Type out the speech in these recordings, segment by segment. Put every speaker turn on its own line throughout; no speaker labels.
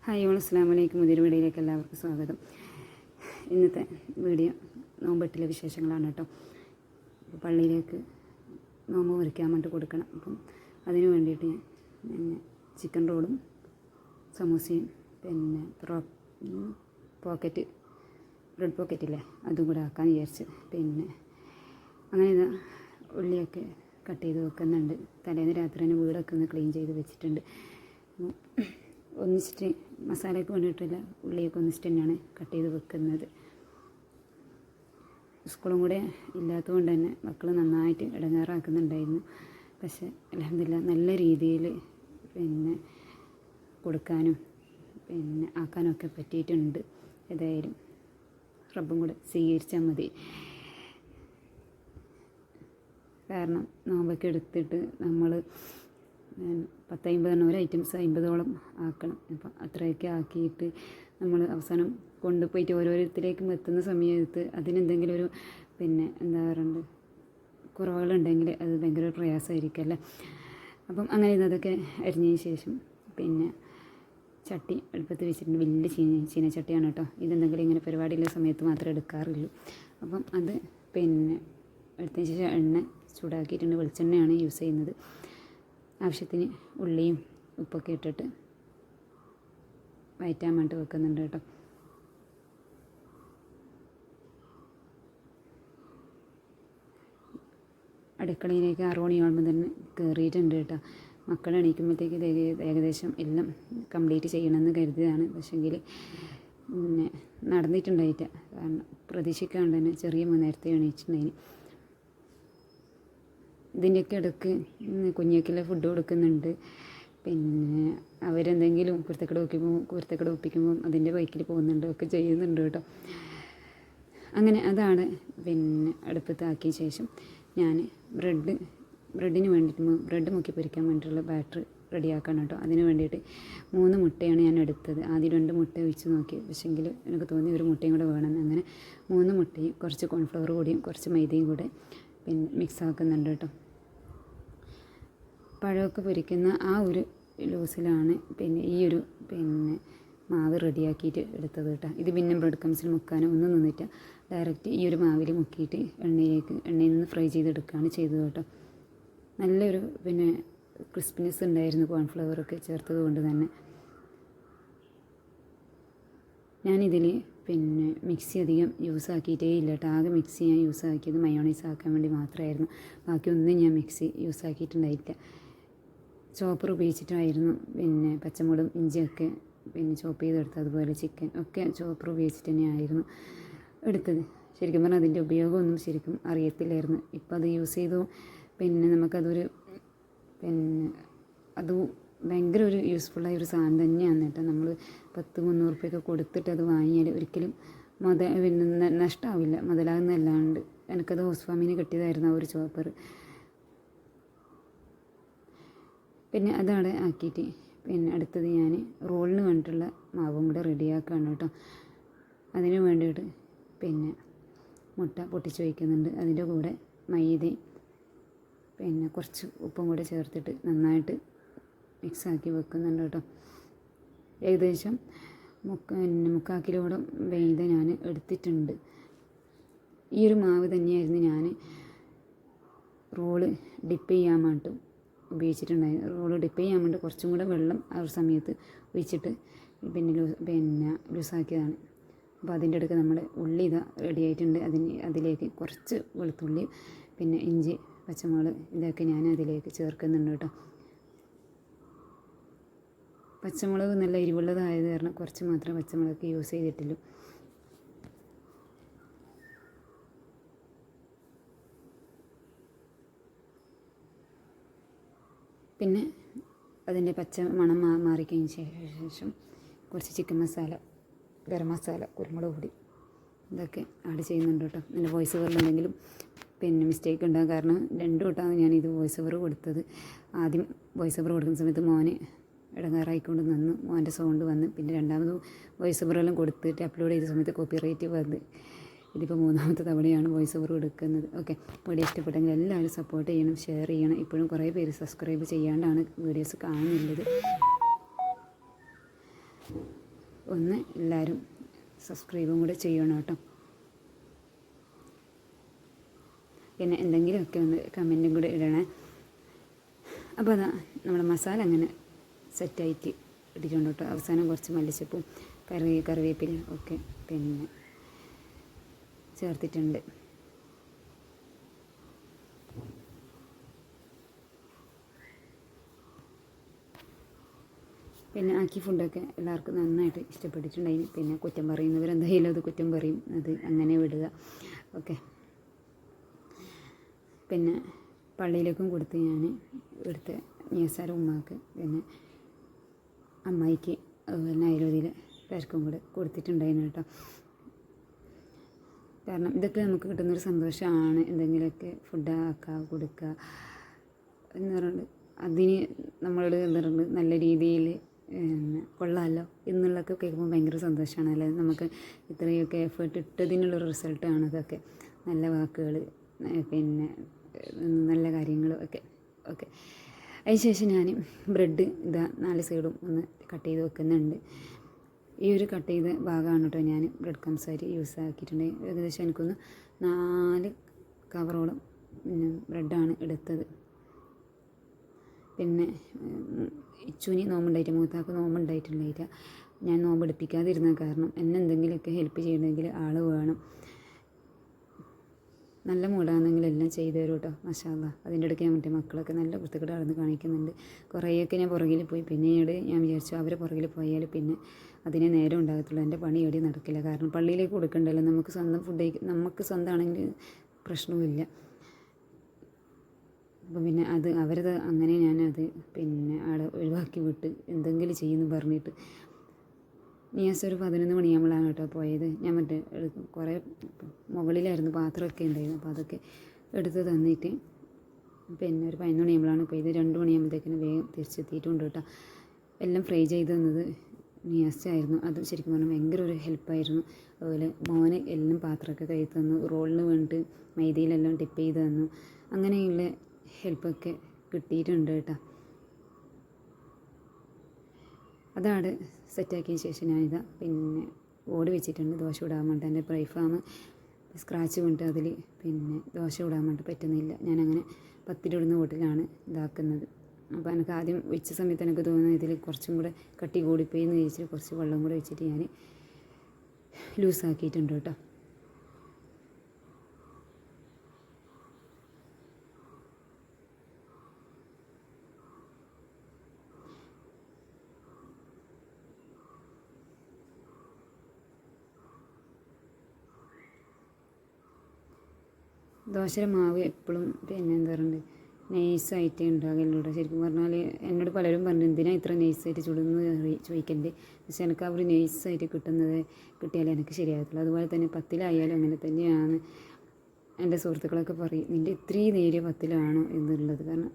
Hi all, അസ്സലാമു അലൈക്കും. പുതിയൊരു വീഡിയോയിലേക്ക് എല്ലാവർക്കും സ്വാഗതം. ഇന്നത്തെ വീഡിയോ നോമ്പെട്ടിലെ വിശേഷങ്ങളാണ് കേട്ടോ. പള്ളിയിലേക്ക് നോമ്പ് മുറിക്കാൻ വേണ്ടി കൊടുക്കണം. അപ്പം അതിന് വേണ്ടിയിട്ട് ഞാൻ ചിക്കൻ റോളും സമൂസയും പിന്നെ ബ്രെഡ് പോക്കറ്റില്ലേ അതും കൂടെ ആക്കാൻ വിചാരിച്ച്. പിന്നെ അങ്ങനെ ഉള്ളിയൊക്കെ കട്ട് ചെയ്ത് വെക്കുന്നുണ്ട്. തലേന്ന് രാത്രി തന്നെ വീടൊക്കെ ഒന്ന് ക്ലീൻ ചെയ്ത് വെച്ചിട്ടുണ്ട്. ഒന്നിച്ചിട്ട് മസാലയ്ക്ക് വേണ്ടിയിട്ടില്ല, ഉള്ളിയൊക്കെ ഒന്നിച്ചിട്ട് തന്നെയാണ് കട്ട് ചെയ്ത് വെക്കുന്നത്. സ്കൂളും കൂടെ ഇല്ലാത്തതുകൊണ്ട് തന്നെ മക്കൾ നന്നായിട്ട് ഇടങ്ങേറാക്കുന്നുണ്ടായിരുന്നു. പക്ഷേ അൽഹംദുലില്ലാഹ് നല്ല രീതിയിൽ പിന്നെ കൊടുക്കാനും പിന്നെ ആക്കാനൊക്കെ പറ്റിയിട്ടുണ്ട്. ഏതായാലും റബ്ബും കൂടെ സ്വീകരിച്ചാൽ മതി. കാരണം നോമ്പൊക്കെ എടുത്തിട്ട് നമ്മൾ 10-50 ഒരു ഐറ്റംസ് 50ഓളം ആക്കണം. അപ്പം അത്രയൊക്കെ ആക്കിയിട്ട് നമ്മൾ അവസാനം കൊണ്ടുപോയിട്ട് ഓരോരുത്തരേക്കും എത്തുന്ന സമയത്ത് അതിനെന്തെങ്കിലും ഒരു പിന്നെ എന്താ പറയുക കുറവുകളുണ്ടെങ്കിൽ അത് ഭയങ്കര പ്രയാസമായിരിക്കും അല്ലേ. അപ്പം അങ്ങനെ അതൊക്കെ അരിഞ്ഞതിന് ശേഷം പിന്നെ ചട്ടി അടുപ്പത്ത് വെച്ചിട്ടുണ്ട്. വലിയ ചീനച്ചട്ടിയാണ് കേട്ടോ. ഇതെന്തെങ്കിലും ഇങ്ങനെ പരിപാടിയുള്ള സമയത്ത് മാത്രമേ എടുക്കാറുള്ളൂ. അപ്പം അത് പിന്നെ എടുത്തതിന് ശേഷം എണ്ണ ചൂടാക്കിയിട്ടുണ്ട്. വെളിച്ചെണ്ണയാണ് യൂസ് ചെയ്യുന്നത്. ആവശ്യത്തിന് ഉള്ളിയും ഉപ്പൊക്കെ ഇട്ടിട്ട് വഴറ്റാൻ വേണ്ടി വെക്കുന്നുണ്ട് കേട്ടോ. അടുക്കളയിലേക്ക് 6 മണിയാകുമ്പോൾ തന്നെ കയറിയിട്ടുണ്ട് കേട്ടോ. മക്കൾ എണീക്കുമ്പോഴത്തേക്ക് ഏകദേശം എല്ലാം കംപ്ലീറ്റ് ചെയ്യണമെന്ന് കരുതിയതാണ്. പക്ഷേങ്കിൽ പിന്നെ നടന്നിട്ടുണ്ടായിട്ട. കാരണം പ്രതീക്ഷിക്കാണ്ട് തന്നെ ചെറിയ നേരത്തെ എണീച്ചിട്ടുണ്ടായിന്. ഇതിൻ്റെയൊക്കെ ഇടയ്ക്ക് കുഞ്ഞേക്കുള്ള ഫുഡ് കൊടുക്കുന്നുണ്ട്. പിന്നെ അവരെന്തെങ്കിലും കുരുത്തക്കേട് ഒപ്പിക്കുമ്പം അതിൻ്റെ ബൈക്കിൽ പോകുന്നുണ്ട്, ഒക്കെ ചെയ്യുന്നുണ്ട് കേട്ടോ. അങ്ങനെ അതാണ് പിന്നെ അടുപ്പത്താക്കിയ ശേഷം ഞാൻ ബ്രെഡിന് വേണ്ടിയിട്ട് ബ്രെഡ് മുക്കി പൊരിക്കാൻ വേണ്ടിയിട്ടുള്ള ബാറ്റർ റെഡിയാക്കണം കേട്ടോ. അതിന് വേണ്ടിയിട്ട് 3 മുട്ടയാണ് ഞാൻ എടുത്തത്. ആദ്യം 2 മുട്ട ഒഴിച്ച് നോക്കി. പക്ഷേങ്കിൽ എനിക്ക് തോന്നി ഒരു മുട്ടയും കൂടെ വേണമെന്ന്. അങ്ങനെ 3 മുട്ടയും കുറച്ച് കോൺഫ്ലവർ കൂടിയും കുറച്ച് മൈദയും കൂടെ പിന്നെ മിക്സ് ആക്കുന്നുണ്ട് കേട്ടോ. പഴമൊക്കെ പൊരിക്കുന്ന ആ ഒരു ലൂസിലാണ് പിന്നെ ഈ ഒരു പിന്നെ മാവ് റെഡിയാക്കിയിട്ട് എടുത്തത് കേട്ടോ. ഇത് പിന്നെ ബ്രെഡ് ക്രംസിൽ മുക്കാനോ ഒന്നും നിന്നിട്ട് ഡയറക്റ്റ് ഈ ഒരു മാവിൽ മുക്കിയിട്ട് എണ്ണയിൽ നിന്ന് ഫ്രൈ ചെയ്തെടുക്കുകയാണ് ചെയ്തത് കേട്ടോ. നല്ലൊരു പിന്നെ ക്രിസ്പിനെസ് ഉണ്ടായിരുന്നു കോൺഫ്ലവറൊക്കെ ചേർത്തത് കൊണ്ട് തന്നെ. ഞാനിതിൽ പിന്നെ മിക്സി അധികം യൂസ് ആക്കിയിട്ടേ ഇല്ല കേട്ടോ. ആകെ മിക്സി ഞാൻ യൂസ് ആക്കിയത് മയോണൈസ് ആക്കാൻ വേണ്ടി മാത്രമായിരുന്നു. ബാക്കിയൊന്നും ഞാൻ മിക്സി യൂസ് ആക്കിയിട്ടുണ്ടായില്ല. ചോപ്പർ ഉപയോഗിച്ചിട്ടായിരുന്നു പിന്നെ പച്ചമുളകും ഇഞ്ചിയൊക്കെ പിന്നെ ചോപ്പ് ചെയ്തെടുത്തത്. അതുപോലെ ചിക്കൻ ഒക്കെ ചോപ്പർ ഉപയോഗിച്ചിട്ട് തന്നെയായിരുന്നു എടുത്തത്. ശരിക്കും പറഞ്ഞാൽ അതിൻ്റെ ഉപയോഗമൊന്നും ശരിക്കും അറിയത്തില്ലായിരുന്നു. ഇപ്പോൾ അത് യൂസ് ചെയ്തു പിന്നെ നമുക്കതൊരു പിന്നെ അത് ഭയങ്കര ഒരു യൂസ്ഫുള്ളായ ഒരു സാധനം തന്നെയാണ് കേട്ടോ. നമ്മൾ 100-300 റുപ്യൊക്കെ കൊടുത്തിട്ട് അത് വാങ്ങിയാൽ ഒരിക്കലും പിന്നെ നഷ്ടമാവില്ല, മുതലാകുന്നതല്ലാണ്ട്. എനിക്കത് ഹൗസ് ഫാമിന് കിട്ടിയതായിരുന്നു ആ ഒരു ചോപ്പർ. പിന്നെ അതവിടെ ആക്കിയിട്ട് പിന്നെ അടുത്തത് ഞാൻ റോളിന് വേണ്ടിയിട്ടുള്ള മാവും കൂടെ റെഡിയാക്കുകയാണ് കേട്ടോ. അതിന് വേണ്ടിയിട്ട് പിന്നെ മുട്ട പൊട്ടിച്ച് വയ്ക്കുന്നുണ്ട്. അതിൻ്റെ കൂടെ മൈദയും പിന്നെ കുറച്ച് ഉപ്പും കൂടെ ചേർത്തിട്ട് നന്നായിട്ട് മിക്സാക്കി വെക്കുന്നുണ്ട് കേട്ടോ. ഏകദേശം 3/4 കിലോയോളം മൈദ ഞാൻ എടുത്തിട്ടുണ്ട്. ഈ ഒരു മാവ് തന്നെയായിരുന്നു ഞാൻ റോള് ഡിപ്പ് ചെയ്യാൻ വേണ്ടി ഉപയോഗിച്ചിട്ടുണ്ടായിരുന്നു. റോള് ഡിപ്പ് ചെയ്യാൻ വേണ്ടി കുറച്ചും കൂടെ വെള്ളം ആ ഒരു സമയത്ത് ഒഴിച്ചിട്ട് പിന്നെ ലൂസാക്കിയതാണ്. അപ്പോൾ അതിൻ്റെ അടുക്ക് നമ്മുടെ ഉള്ളി ഇതാ റെഡി ആയിട്ടുണ്ട്. അതിലേക്ക് കുറച്ച് വെളുത്തുള്ളി പിന്നെ ഇഞ്ചി പച്ചമുളക് ഇതൊക്കെ ഞാൻ അതിലേക്ക് ചേർക്കുന്നുണ്ട് കേട്ടോ. പച്ചമുളക് നല്ല എരിവുള്ളതായത് കാരണം കുറച്ച് മാത്രമേ പച്ചമുളക് യൂസ് ചെയ്തിട്ടുള്ളൂ. പിന്നെ അതിൻ്റെ പച്ച മണം മാറിക്കഴിഞ്ഞ ശേഷം കുറച്ച് ചിക്കൻ മസാല, ഗരം മസാല, കുരുമുളക് പൊടി ഇതൊക്കെ ആഡ് ചെയ്യുന്നുണ്ട് കേട്ടോ. എൻ്റെ വോയിസ് ഓവറിലെന്തെങ്കിലും പിന്നെ മിസ്റ്റേക്ക് ഉണ്ടാകും. കാരണം 2 വട്ടമാണ് ഞാനിത് വോയിസ് ഓവർ കൊടുത്തത്. ആദ്യം വോയിസ് ഓവർ കൊടുക്കുന്ന സമയത്ത് മോന് ഇടങ്ങാറായിക്കൊണ്ട് നിന്ന് മോൻ്റെ സൗണ്ട് വന്ന്, പിന്നെ രണ്ടാമത് വോയിസ് ഓവറെല്ലാം കൊടുത്തിട്ട് അപ്ലോഡ് ചെയ്ത സമയത്ത് കോപ്പിറൈറ്റ് വന്ന് ഇതിപ്പോൾ 3ാമത്തെ തവണയാണ് വോയിസ് ഓവർ കൊടുക്കുന്നത്. ഓക്കെ, വീഡിയോ ഇഷ്ടപ്പെട്ടെങ്കിൽ എല്ലാവരും സപ്പോർട്ട് ചെയ്യണം, ഷെയർ ചെയ്യണം. ഇപ്പോഴും കുറേ പേര് സബ്സ്ക്രൈബ് ചെയ്യാണ്ടാണ് വീഡിയോസ് കാണുന്നുള്ളത്. ഒന്ന് എല്ലാവരും സബ്സ്ക്രൈബും കൂടെ ചെയ്യണം കേട്ടോ. പിന്നെ എന്തെങ്കിലുമൊക്കെ ഒന്ന് കമൻറ്റും കൂടെ ഇടണേ. അപ്പോൾ അതാ നമ്മുടെ മസാല അങ്ങനെ സെറ്റായിട്ട് ഇട്ടിട്ടുണ്ട് കേട്ടോ. അവസാനം കുറച്ച് മല്ലിച്ചപ്പും കറിവേപ്പില ഒക്കെ പിന്നെ ചേർത്തിട്ടുണ്ട്. പിന്നെ ആക്കി ഫുഡൊക്കെ എല്ലാവർക്കും നന്നായിട്ട് ഇഷ്ടപ്പെട്ടിട്ടുണ്ടായിരുന്നു. പിന്നെ കുറ്റം പറയുന്നവരെന്തായാലും അത് കുറ്റം പറയും, അത് അങ്ങനെ വിടുക. ഓക്കെ. പിന്നെ പള്ളിയിലേക്കും കൊടുത്ത് ഞാൻ ഇവിടുത്തെ നിയസാര ഉമ്മാക്ക് പിന്നെ അമ്മായിക്ക് അതുപോലെ അയൽവതിയിലെ പേർക്കും കൂടെ കൊടുത്തിട്ടുണ്ടായിരുന്നു കേട്ടോ. കാരണം ഇതൊക്കെ നമുക്ക് കിട്ടുന്നൊരു സന്തോഷമാണ്. എന്തെങ്കിലുമൊക്കെ ഫുഡ് ആക്കുക, കൊടുക്കുക എന്ന് പറഞ്ഞിട്ട് അതിന് നമ്മളോട് എന്താ പറയുക നല്ല രീതിയിൽ കൊള്ളാമല്ലോ എന്നുള്ളതൊക്കെ കേൾക്കുമ്പോൾ ഭയങ്കര സന്തോഷമാണ്. അല്ലേ, നമുക്ക് ഇത്രയൊക്കെ എഫേർട്ട് ഇട്ടതിനുള്ളൊരു റിസൾട്ടാണ് അതൊക്കെ. നല്ല വാക്കുകൾ പിന്നെ നല്ല കാര്യങ്ങളും ഒക്കെ. ഓക്കെ. അതിനുശേഷം ഞാൻ ബ്രെഡ് ഇതാ 4 സൈഡും ഒന്ന് കട്ട് ചെയ്ത് വെക്കുന്നുണ്ട്. ഈ ഒരു കട്ട് ചെയ്ത ഭാഗമാണ് കേട്ടോ ഞാൻ ബ്രെഡ് ക്രംസായിട്ട് യൂസ് ആക്കിയിട്ടുണ്ട്. ഏകദേശം എനിക്കൊന്ന് 4 കവറോളം ബ്രെഡാണ് എടുത്തത്. പിന്നെ ഇച്ചുവിന് നോമ്പുണ്ടായിട്ട് മൂത്താക്ക് നോമ്പുണ്ടായിട്ടുണ്ടായില്ല. ഞാൻ നോമ്പ് എടുപ്പിക്കാതിരുന്ന കാരണം എന്നെ എന്തെങ്കിലുമൊക്കെ ഹെൽപ്പ് ചെയ്യണമെങ്കിൽ ആൾ വേണം. നല്ല മൂടാണെന്നെങ്കിൽ എല്ലാം ചെയ്തു തരും കേട്ടോ. മാഷാ അല്ലാഹ്. അതിൻ്റെ ഇടയ്ക്ക് ഞാൻ മറ്റേ മക്കളൊക്കെ നല്ല പുസ്തകം നടന്ന് കാണിക്കുന്നുണ്ട്. കുറേയൊക്കെ ഞാൻ പുറകിൽ പോയി. പിന്നീട് ഞാൻ വിചാരിച്ചു അവരെ പുറകിൽ പോയാൽ പിന്നെ അതിനെ നേരം ഉണ്ടാകത്തുള്ളൂ. എൻ്റെ പണി എവിടെയും നടക്കില്ല. കാരണം പള്ളിയിലേക്ക് കൊടുക്കണ്ടല്ലോ. നമുക്ക് സ്വന്തം ഫുഡ് നമുക്ക് സ്വന്തമാണെങ്കിൽ പ്രശ്നവുമില്ല. അപ്പം പിന്നെ അത് അവരത് അങ്ങനെ ഞാനത് പിന്നെ ആടെ ഒഴിവാക്കി വിട്ട് എന്തെങ്കിലും ചെയ്യുമെന്ന് പറഞ്ഞിട്ട് നിയാസ് ഒരു 11 മണിയാകുമ്പോഴാണ് കേട്ടോ പോയത്. ഞാൻ മറ്റേ കുറേ മുകളിലായിരുന്നു പാത്രമൊക്കെ ഉണ്ടായിരുന്നു. അപ്പോൾ അതൊക്കെ എടുത്ത് തന്നിട്ട് പിന്നെ ഒരു 11 മണിയാകുമ്പോഴാണ് പോയത്. 2 മണിയാകുമ്പോഴത്തേക്കിന് വേഗം തിരിച്ചെത്തിയിട്ടുണ്ട് കേട്ടോ. എല്ലാം ഫ്രൈ ചെയ്ത് തന്നത് നിയാസ് ആയിരുന്നു. അത് ശരിക്കും പറഞ്ഞാൽ ഭയങ്കര ഒരു ഹെൽപ്പായിരുന്നു. അതുപോലെ മോന് എല്ലാം പാത്രമൊക്കെ കഴുകി തന്നു. റോളിന് വേണ്ടിയിട്ട് മൈദയിലെല്ലാം ടിപ്പ് ചെയ്ത് തന്നു. അങ്ങനെയുള്ള ഹെൽപ്പൊക്കെ കിട്ടിയിട്ടുണ്ട് കേട്ടോ. അതാണ് സെറ്റാക്കിയ ശേഷം ഞാനിതാ പിന്നെ ഓട് വെച്ചിട്ടുണ്ട് ദോശ ഇടാൻ വേണ്ടി. എൻ്റെ ഫ്രൈ ഫാം സ്ക്രാച്ച് വീണിട്ട് അതിൽ പിന്നെ ദോശ ഇടാൻ വേണ്ടി പറ്റുന്നില്ല. ഞാനങ്ങനെ പത്തിരിടുന്ന ഓട്ടിലാണ് ഇതാക്കുന്നത്. അപ്പോൾ എനിക്ക് ആദ്യം വെച്ച സമയത്ത് എനിക്ക് തോന്നുന്നത് ഇതിൽ കുറച്ചും കൂടെ കട്ടി കൂടിപ്പോയി എന്ന് ചോദിച്ചിട്ട് കുറച്ച് വെള്ളം കൂടെ വെച്ചിട്ട് ഞാൻ ലൂസാക്കിയിട്ടുണ്ട് കേട്ടോ. ദോശയുടെ മാവ് എപ്പോഴും പിന്നെ എന്താ പറയുക നൈസായിട്ട് ഉണ്ടാകലുണ്ട്. ശരിക്കും പറഞ്ഞാൽ എന്നോട് പലരും പറഞ്ഞു എന്തിനാണ് ഇത്ര നൈസായിട്ട് ചുടുന്നത് ചോദിക്കണ്ടേ. പക്ഷേ എനിക്ക് അവർ നൈസായിട്ട് കിട്ടിയാലേ എനിക്ക് ശരിയാകത്തുള്ളൂ. അതുപോലെ തന്നെ പത്തിലായാലും അങ്ങനെ തന്നെയാണ്. എൻ്റെ സുഹൃത്തുക്കളൊക്കെ പറയും നിൻ്റെ ഇത്രയും നേരിയ പത്തിലാണോ എന്നുള്ളത്. കാരണം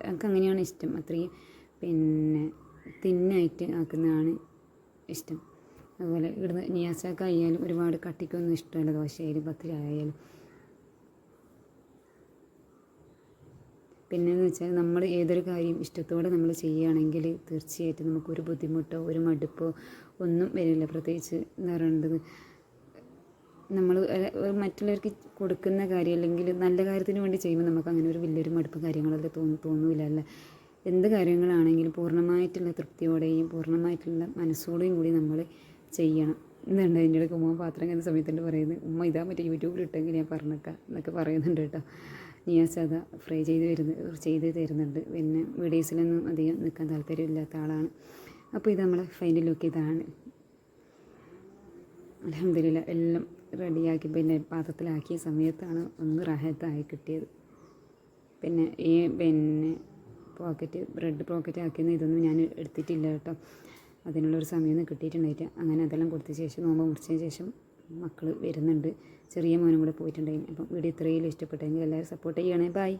എനിക്ക് അങ്ങനെയാണ് ഇഷ്ടം. അത്രയും പിന്നെ തിന്നായിട്ട് ആക്കുന്നതാണ് ഇഷ്ടം. അതുപോലെ ഇവിടുന്ന് നിയാസാക്കായാലും ഒരുപാട് കട്ടിക്കൊന്നും ഇഷ്ടമല്ല ദോശയായാലും പത്തിലായാലും. പിന്നെയെന്ന് വെച്ചാൽ നമ്മൾ ഏതൊരു കാര്യം ഇഷ്ടത്തോടെ നമ്മൾ ചെയ്യുകയാണെങ്കിൽ തീർച്ചയായിട്ടും നമുക്കൊരു ബുദ്ധിമുട്ടോ ഒരു മടുപ്പോ ഒന്നും വരില്ല. പ്രത്യേകിച്ച് എന്ന് പറയുന്നത് നമ്മൾ മറ്റുള്ളവർക്ക് കൊടുക്കുന്ന കാര്യം അല്ലെങ്കിൽ നല്ല കാര്യത്തിന് വേണ്ടി ചെയ്യുമ്പോൾ നമുക്ക് അങ്ങനെ ഒരു വലിയൊരു മടുപ്പ് കാര്യങ്ങളൊക്കെ തോന്നില്ല അല്ലേ. എന്ത് കാര്യങ്ങളാണെങ്കിലും പൂർണ്ണമായിട്ടുള്ള തൃപ്തിയോടെയും പൂർണ്ണമായിട്ടുള്ള മനസ്സോടെയും കൂടി നമ്മൾ ചെയ്യണം. എന്നുണ്ട് അതിൻ്റെ ഇടയ്ക്ക് ഉമ്മ പാത്രം കഴിയുന്ന സമയത്തുണ്ട് പറയുന്നത് ഉമ്മ ഇതാ മറ്റേ യൂട്യൂബിലിട്ടെങ്കിൽ ഞാൻ പറഞ്ഞേക്കാം എന്നൊക്കെ പറയുന്നുണ്ട് കേട്ടോ. നിയാസ് അത് ഫ്രൈ ചെയ്ത് തരുന്നുണ്ട്. പിന്നെ വീഡിയോസിലൊന്നും അധികം നിൽക്കാൻ താല്പര്യമില്ലാത്ത ആളാണ്. അപ്പോൾ ഇത് നമ്മളെ ഫൈനൽ ലുക്ക് ഇതാണ്. അൽഹംദുലില്ലാ എല്ലാം റെഡിയാക്കി പിന്നെ പാത്രത്തിലാക്കിയ സമയത്താണ് ഒന്ന് റാഹത്തായി കിട്ടിയത്. പിന്നെ ഈ പിന്നെ ബ്രെഡ് പോക്കറ്റ് ആക്കിയെന്ന് ഇതൊന്നും ഞാൻ എടുത്തിട്ടില്ല കേട്ടോ. അതിനുള്ളൊരു സമയമൊന്നും കിട്ടിയിട്ടുണ്ടായിട്ട് അങ്ങനെ അതെല്ലാം കൊടുത്ത ശേഷം നോമ്പ് മുറിച്ചതിന് ശേഷം മക്കൾ വരുന്നുണ്ട്. ചെറിയ മോനും കൂടെ പോയിട്ടുണ്ടായിരുന്നു. അപ്പം വീഡിയോ ഇത്രയും ഇഷ്ടപ്പെട്ടെങ്കിൽ എല്ലാവരും സപ്പോർട്ട് ചെയ്യണേ. ബൈ.